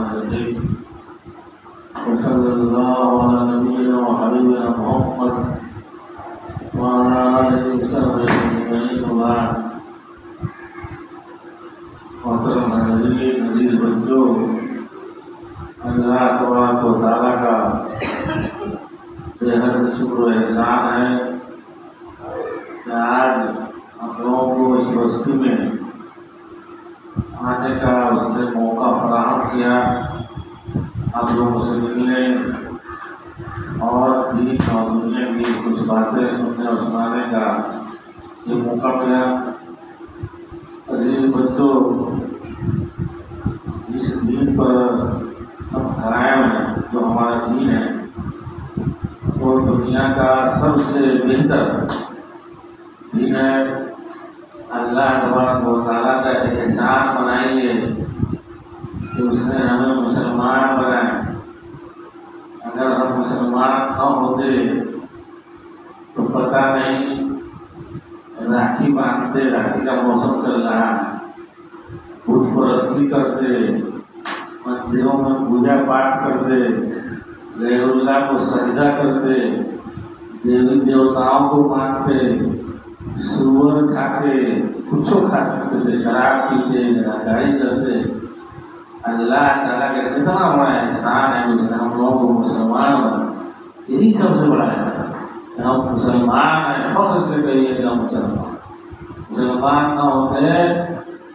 الرحيم وصلى الله على نبينا وحبيبنا محمد وعلى آله وصحبه أجمعين وبعد محترم حاضرین عزیز بچوں، اللہ تبارک و تعالیٰ کا بے حد شکر و احسان ہے کہ آج ہم لوگوں کو اس بستی میں آنے کا اس نے موقع فراہم کیا، آپ لوگوں سے ملنے اور دین اور دنیا کی کچھ باتیں سننے اور سنانے کا یہ موقع ملا۔ عزیز بچوں، جس دین پر ہم قائم ہیں، جو ہمارا دین ہے، وہ دنیا کا سب سے بہتر دین ہے۔ اللہ تبارک و تعالیٰ کا احسان بنائیے کہ اس نے ہمیں مسلمان بنائے۔ اگر ہم مسلمان نہ ہوتے تو پتہ نہیں، راکھی باندھتے، راکھی کا موسم چل رہا ہے، بت پرستی کرتے، مندروں میں پوجا پاٹ کرتے، غیر اللہ کو سجدہ کرتے، دیوی دیوتاؤں کو مانتے، سور کھاتے، کچھ کھا سکتے تھے، شراب پیتے، ناچائی کرتے۔ اللہ تعالیٰ کا کتنا بڑا احسان ہے اس نے ہم لوگوں کو مسلمان بنا۔ یہی سب سے بڑا احسان کہ ہم مسلمان ہیں۔ فخر سے کہیے کہ ہم مسلمان نہ ہوتے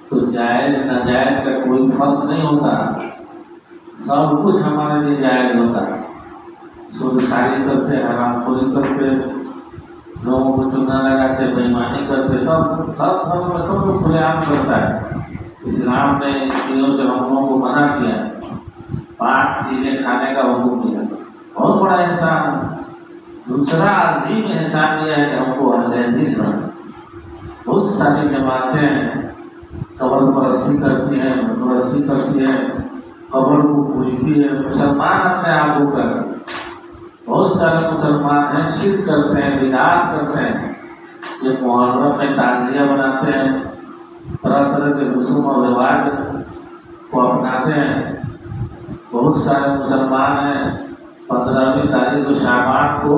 تو جائز ناجائز کا کوئی فرق نہیں ہوتا، سب کچھ ہمارے لیے جائز ہوتا۔ سود خاری کرتے، حرام خوری کرتے، لوگوں کو چونا لگاتے، بےایمانی کرتے، سب کو کھلے عام کرتا ہے۔ اسلام نے ان چیزوں سے ہم لوگوں کو منع کیا، پاک چیزیں کھانے کا حکم دیا۔ بہت بڑا احسان۔ دوسرا عظیم احسان یہ ہے کہ ہم کو اہل حدیث بنا۔ بہت ساری جماعتیں قبر پرستی کرتی ہیں، بت پرستی کرتی ہیں، قبر کو پوجتی ہے، مسلمان اپنے آپ کو کر۔ بہت سارے مسلمان ہیں شرک کرتے ہیں، بدعات کرتے ہیں، یہ محرم میں تعزیہ بناتے ہیں، طرح طرح کے رسوم اور رواج کو اپناتے ہیں۔ بہت سارے مسلمان ہیں 15ویں تاریخ کو شعبان کو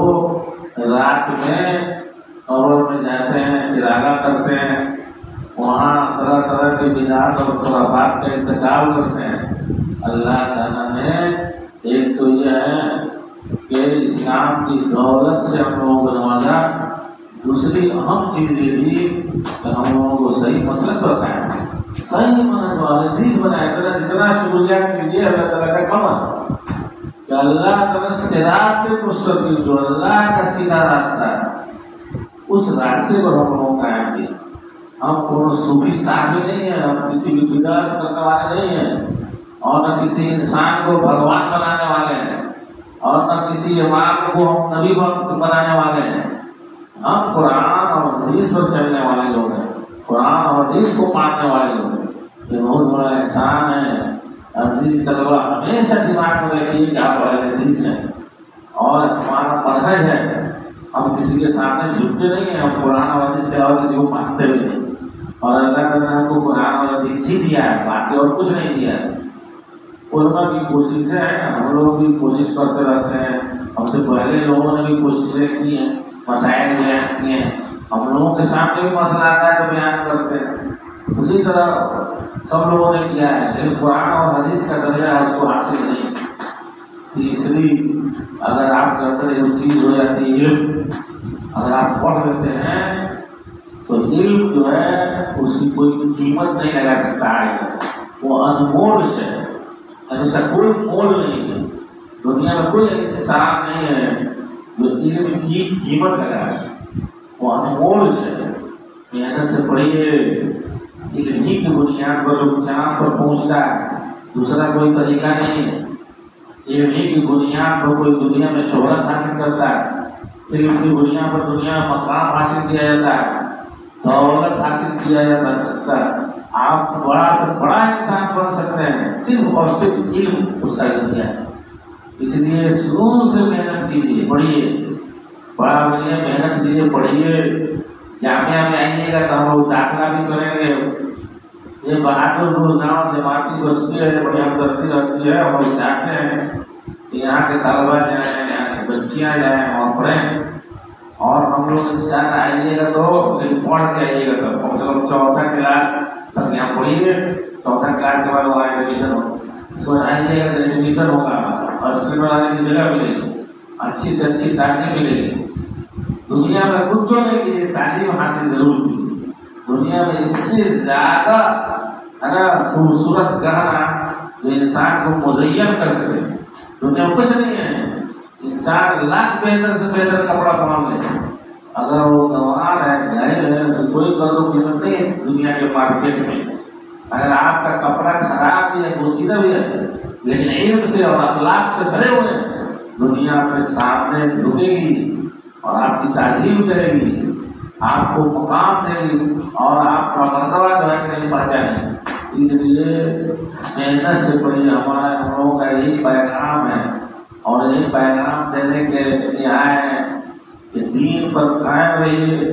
رات میں قبر میں جاتے ہیں، چراغاں کرتے ہیں، وہاں طرح طرح کے بدعات اور خرافات کا ارتکاب کرتے ہیں۔ اللہ تعالیٰ نے ایک تو یہ ہے کہ اسلام کی دولت سے ہم لوگوں کو نوازا، دوسری اہم چیز یہ تھی کہ ہم لوگوں کو صحیح مسلک بتایا، صحیح منہج والے حدیث بنایا۔ جتنا شکریہ کیجیے اللہ تعالیٰ کا کمر کہ اللہ تعالیٰ صراط مستقیم، جو اللہ کا سیدھا راستہ ہے، اس راستے پر ہم لوگوں کا قائم کیا۔ ہم کوئی صوفی صاحب نہیں ہیں، ہم کسی بھی بدعت کرنے والے نہیں ہیں، اور نہ کسی انسان کو بھگوان بنانے والے ہیں، اور نہ کسی امام کو ہم نبی بنانے والے ہیں۔ ہم قرآن اور حدیث پر چلنے والے لوگ ہیں، قرآن اور حدیث کو ماننے والے لوگ ہیں۔ یہ بہت بڑا احسان ہے۔ عزیز طلبہ، ہمیشہ دماغ میں رکھیے کہ آپ اہل حدیث ہیں، اور ہمارا منہج ہے، ہم کسی کے سامنے جھکتے نہیں ہیں، ہم قرآن اور حدیث کے علاوہ کسی کو مانتے بھی نہیں، اور اللہ تعالیٰ نے ہم کو قرآن اور حدیث ہی دیا ہے، باقی اور کچھ نہیں دیا ہے۔ علماء کی کوششیں ہیں، ہم لوگ بھی کوشش کرتے رہتے ہیں، ہم سے پہلے لوگوں نے بھی کوششیں کی ہیں، مسائل بیان کیے ہیں، ہم لوگوں کے سامنے بھی مسئلہ آتا ہے تو بیان کرتے ہیں، اسی طرح سب لوگوں نے کیا ہے، لیکن قرآن اور حدیث کا درجہ اس کو حاصل نہیں۔ تیسری، اگر آپ کرتے وہ چیز ہو جاتی ہے علم، اگر آپ پڑھ لیتے ہیں تو علم جو ہے اس کی کوئی قیمت نہیں لگا سکتا ہے، وہ انمول ہے، اس کا کوئی مول نہیں ہے۔ دنیا میں کوئی ایسی صاحب نہیں ہے جو علم کی قیمت لگا سکے، وہ انمول ہے۔ محنت سے پڑھیے، علم ہی کی بنیاد پر لوگ چاند پر پہنچتا ہے، دوسرا کوئی طریقہ نہیں ہے۔ علم ہی کی بنیاد پر کوئی دنیا میں شہرت حاصل کرتا ہے، علم کی بنیاد پر دنیا میں مقام حاصل کیا جاتا ہے، دولت حاصل کیا جا سکتا ہے۔ آپ بڑا سے بڑا انسان بن سکتے ہیں صرف اور صرف علم اس کا ذریعہ ہے۔ اس لیے شروع سے محنت کیجیے، پڑھیے، بڑا بڑھیا محنت کیجیے، پڑھیے۔ جامعہ میں آئیے گا تو ہم لوگ داخلہ بھی کریں گے، یہ بہادر نوجوان جماعتی بستی ہے، بڑی ہمدردی رہتی ہے اور چاہتے ہیں کہ یہاں کے طلبا جائیں، یہاں سے بچیاں جائیں اور پڑھیں. اور ہم لوگ انشاءاللہ آئیے گا تو پڑھ کے آئیے گا، تو کم سے کم 4تھا کلاس تک یہاں پڑھیے. 4تھا کلاس کے بعد وہاں ایڈمیشن ہو، اس کو آئیے گا تو ایڈمیشن ہوگا، ہاسپٹل آنے کی جگہ ملے گی، اچھی سے اچھی تعلیم ملے گی. دنیا میں کچھ نہیں کہ یہ تعلیم حاصل ضرور کی. دنیا میں اس سے زیادہ خوبصورت گہنا جو انسان کو مزین کر سکے دنیا میں کچھ نہیں ہے. انسان لاکھ بہتر سے بہتر کپڑا پہن لے، اگر وہ گنوار ہے جاہل ہے تو کوئی قدر و قیمت نہیں ہے دنیا کے مارکیٹ میں. اگر آپ کا کپڑا خراب بھی ہے، پوشیدہ بھی ہے، لیکن علم سے اور اخلاق سے بھرے ہوئے ہیں، دنیا کے سامنے جھکے گی اور آپ کی تعظیم کرے گی، آپ کو مقام دے گی اور آپ کا مرتبہ جو ہے نہیں پہنچانے. اس لیے محنت سے پڑھی ہمارے ہم لوگوں کا یہی پیغام ہے اور یہی پیغام دینے کے لیے آئے ہیں کہ دین پر قائم رہیے.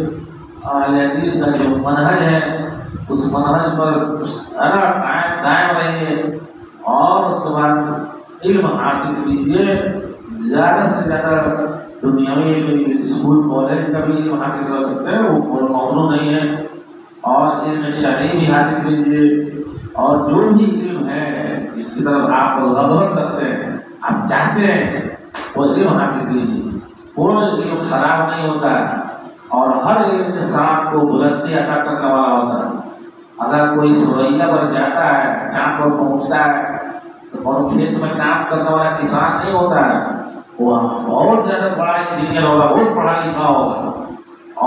اہل حدیث کا جو منہج ہے اس منہج پر قائم رہیے اور اس کے بعد علم حاصل کیجیے. زیادہ سے زیادہ دنیاوی علم، اسکول کالج کا بھی علم حاصل کر سکتے ہیں، وہ ممنوع نہیں ہے. اور علم شرعی بھی حاصل کیجیے اور جو بھی علم ہے جس کی طرف آپ رغبت رکھتے ہیں، آپ چاہتے ہیں، وہ علم حاصل کیجیے. کوئی علم خراب نہیں ہوتا ہے اور ہر علم انسان کو بلندی عطا کرنے والا ہوتا ہے. اگر کوئی سوریا پر جاتا ہے، چاند پر پہنچتا ہے، اور کھیت میں کام کرنے والا کسان نہیں ہوتا ہے، وہ بہت زیادہ بڑا انجینئر ہوگا، بہت پڑھا لکھا ہوگا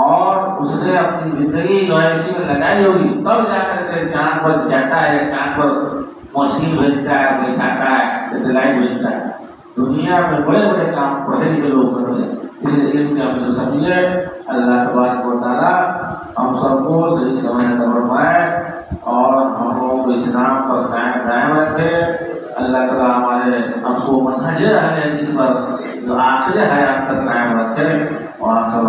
اور اس نے اپنی زندگی جو ہے اسی میں لگائی ہوگی، تب جا کر کے چاند پر جاتا ہے، چاند پر مشین بھیجتا ہے، بھیجاتا ہے، سیٹلائٹ بھیجتا ہے. دنیا میں بڑے بڑے کام پڑھے لکھے لوگ کرتے ہیں. اس لیے علم سے ہم جو سمجھے، اللہ تبارک و تعالیٰ ہم سب کو صحیح سمجھنے کا فرمائے اور ہم لوگوں کو اسلام پر قائم رکھے. اللہ تعالیٰ ہمارے ہم کو منہج اہل حدیث پر جو آخر حیات تک قائم رکھے اور آخر